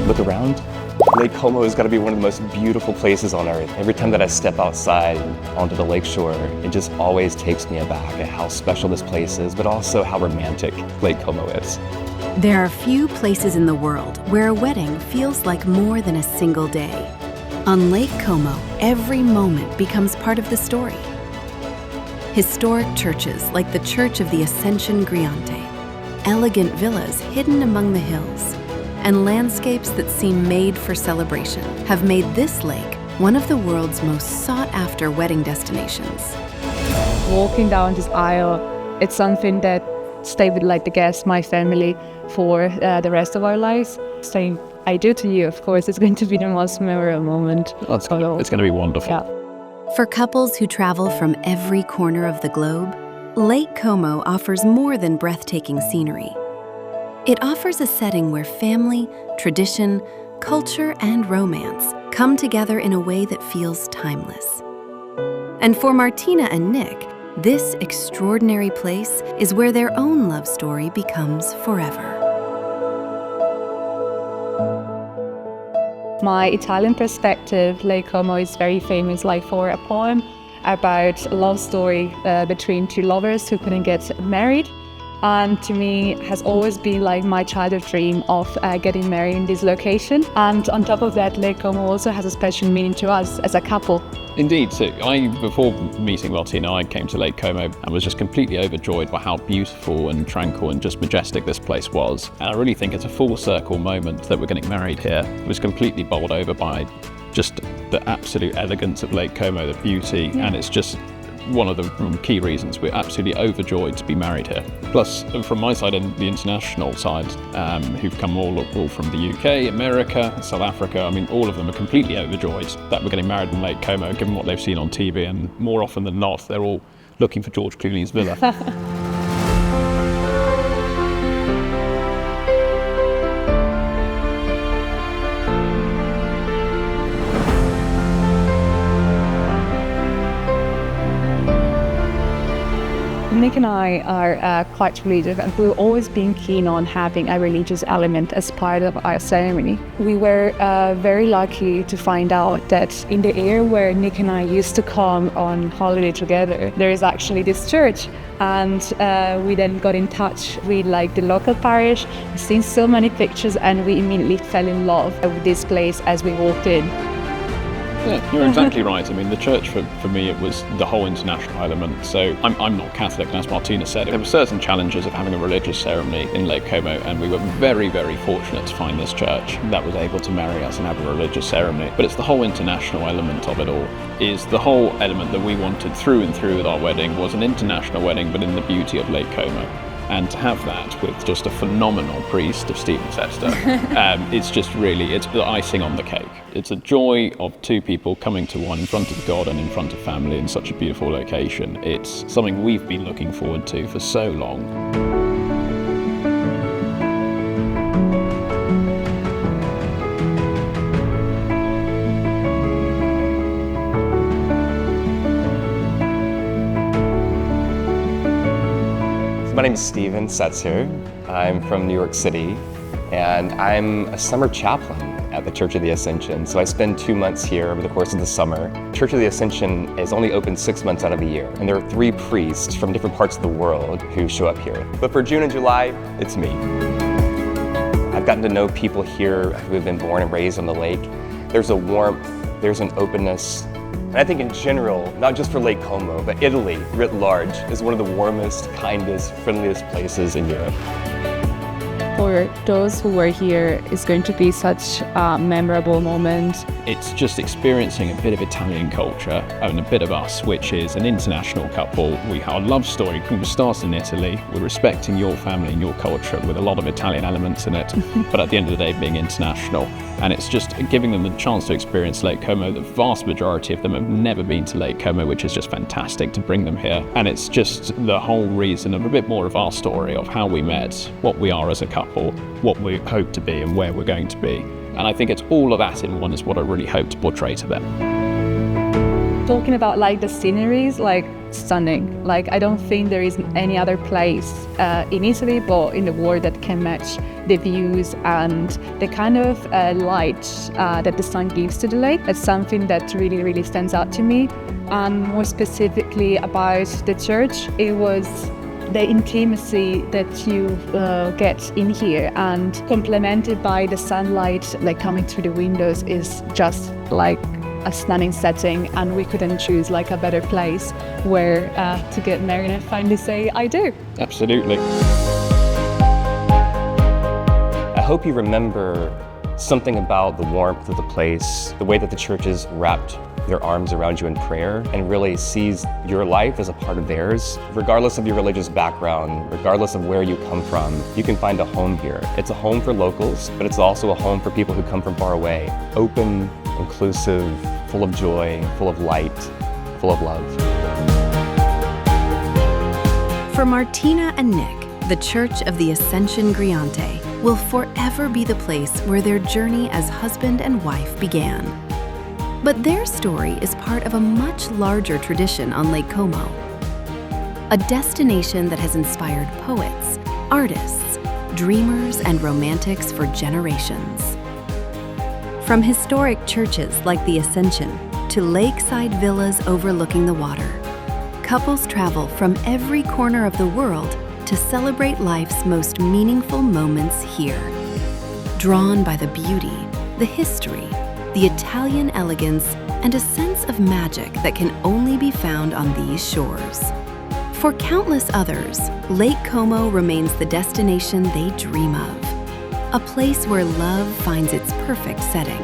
look around. Lake Como has got to be one of the most beautiful places on earth. Every time that I step outside onto the lakeshore, it just always takes me aback at how special this place is, but also how romantic Lake Como is. There are few places in the world where a wedding feels like more than a single day. On Lake Como, every moment becomes part of the story. Historic churches like the Church of the Ascension Griante, elegant villas hidden among the hills, and landscapes that seem made for celebration have made this lake one of the world's most sought-after wedding destinations. Walking down this aisle, it's something that stays with the guests, my family, for the rest of our lives. Saying I do to you, of course, it's going to be the most memorable moment. It's going to be wonderful. Yeah. For couples who travel from every corner of the globe, Lake Como offers more than breathtaking scenery. It offers a setting where family, tradition, culture, and romance come together in a way that feels timeless. And for Martina and Nick, this extraordinary place is where their own love story becomes forever. My Italian perspective, Lake Como is very famous for a poem about a love story between two lovers who couldn't get married. And to me, has always been my childhood dream of getting married in this location. And on top of that, Lake Como also has a special meaning to us as a couple. Indeed. So before meeting Martina, I came to Lake Como and was just completely overjoyed by how beautiful and tranquil and just majestic this place was. And I really think it's a full circle moment that we're getting married here. I was completely bowled over by just the absolute elegance of Lake Como, the beauty, and it's just one of the key reasons we're absolutely overjoyed to be married here. Plus, from my side and the international side, who've come all from the UK, America, South Africa, all of them are completely overjoyed that we're getting married in Lake Como, given what they've seen on TV, and more often than not, they're all looking for George Clooney's villa. Nick and I are quite religious, and we've always been keen on having a religious element as part of our ceremony. We were very lucky to find out that in the area where Nick and I used to come on holiday together, there is actually this church. And we then got in touch with the local parish. We've seen so many pictures, and we immediately fell in love with this place as we walked in. Yeah, you're exactly right. The church for me, it was the whole international element. So I'm not Catholic, and as Martina said, there were certain challenges of having a religious ceremony in Lake Como, and we were very, very fortunate to find this church that was able to marry us and have a religious ceremony. But it's the whole international element of it all. Is the whole element that we wanted through and through with our wedding was an international wedding, but in the beauty of Lake Como. And to have that with just a phenomenal priest of Stephen Sester, it's the icing on the cake. It's a joy of two people coming to one in front of God and in front of family in such a beautiful location. It's something we've been looking forward to for so long. My name is Steven Setzer. I'm from New York City, and I'm a summer chaplain at the Church of the Ascension. So I spend 2 months here over the course of the summer. Church of the Ascension is only open 6 months out of the year, and there are 3 priests from different parts of the world who show up here. But for June and July, it's me. I've gotten to know people here who have been born and raised on the lake. There's a warmth, there's an openness. And I think in general, not just for Lake Como, but Italy writ large is one of the warmest, kindest, friendliest places in Europe. For those who were here, it's going to be such a memorable moment. It's just experiencing a bit of Italian culture and a bit of us, which is an international couple. Our love story starts in Italy. We're respecting your family and your culture with a lot of Italian elements in it, but at the end of the day, being international. And it's just giving them the chance to experience Lake Como. The vast majority of them have never been to Lake Como, which is just fantastic to bring them here. And it's just the whole reason of a bit more of our story of how we met, what we are as a couple, what we hope to be and where we're going to be. And I think it's all of that in one is what I really hope to portray to them. Talking about like the sceneries, like stunning. Like I don't think there is any other place in Italy, but in the world that can match the views and the kind of light that the sun gives to the lake. That's something that really, really stands out to me. And more specifically about the church, it was the intimacy that you get in here, and complemented by the sunlight like coming through the windows is just like a stunning setting, and we couldn't choose like a better place where to get married and finally say I do. Absolutely. I hope you remember something about the warmth of the place, the way that the church has wrapped their arms around you in prayer and really sees your life as a part of theirs. Regardless of your religious background, regardless of where you come from, you can find a home here. It's a home for locals, but it's also a home for people who come from far away. Open, inclusive, full of joy, full of light, full of love. For Martina and Nick, the Church of the Ascension Griante will forever be the place where their journey as husband and wife began. But their story is part of a much larger tradition on Lake Como, a destination that has inspired poets, artists, dreamers, and romantics for generations. From historic churches like the Ascension to lakeside villas overlooking the water, couples travel from every corner of the world to celebrate life's most meaningful moments here. Drawn by the beauty, the history, the Italian elegance, and a sense of magic that can only be found on these shores. For countless others, Lake Como remains the destination they dream of, a place where love finds its perfect setting.